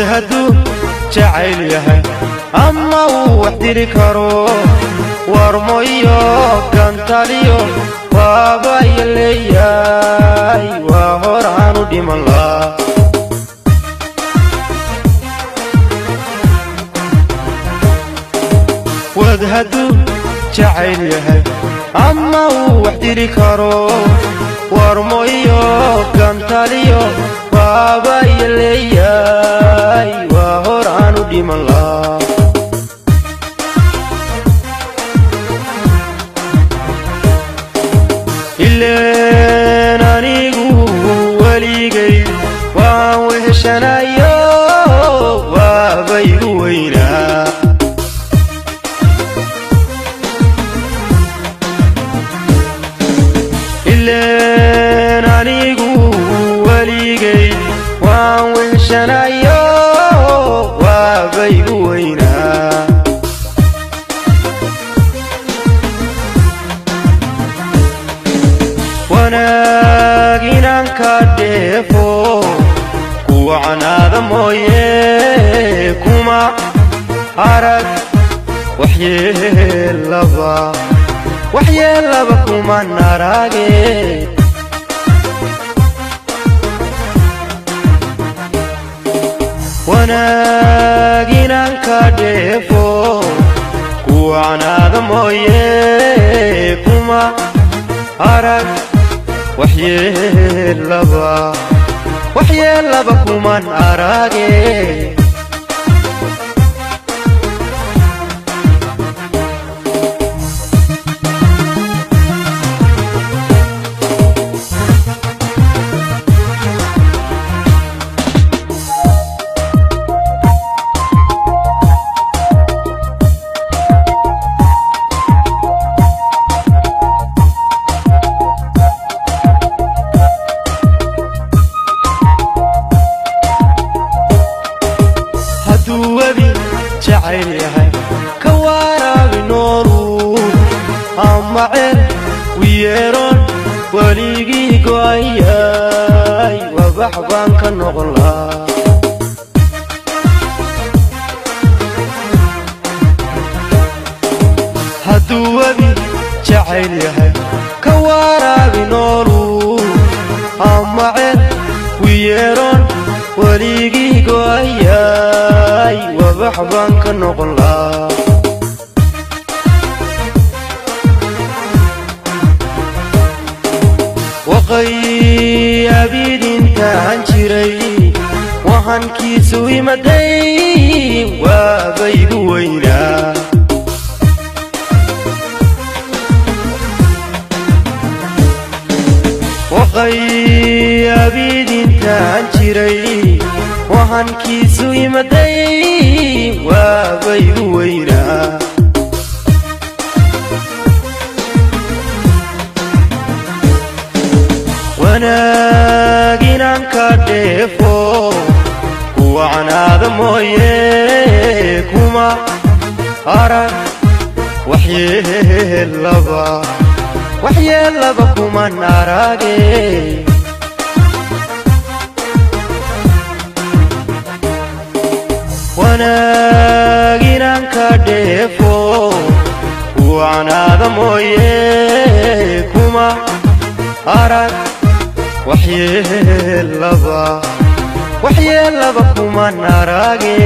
wadhadu jacayl yahay ama uu wax diri karo warmoyo kantaliyo waaba yeleeyay waa horaan u dhiman laa wadhadu jacayl yahay ama uu wax diri karo warmoyo kantaliyo waaba yeleeyay waa horaan u dhiman laa ileen anigu waligay waan weheshanayo waaba igu weynaa ileen anigu waligay waan weheshanayo waaba igu weynaa wanaag inaan ka dheefo kuwacnaada mooye kuma arag waxyeelaba kuma narage wanaag inaan ka dheefo kuwacnaada mooye kuma arag waxyeelaba kuman arage jacayl yahay ka waraabi nooru ama ceel wiyeeroon waligii go'ayay wabax baan ka noqon laa hadduu webi jacayl yahay ka waraabi nooru ama ceel wiyeeroon waligii go'ayay wabax baan ka noqon laa waqay abidintaan jiray wahankiisu imaday waaba igu weynaa waqay abidintaan jiray wahankiisu imaday waaba igu weynaa wanaag inaan ka dheefo kuwacnaada mooye kuma arag waxyeelaba kuman arage wanaag inaan ka dheefo kuwacnaada mooye kuma arag waxyeelaba kuman arage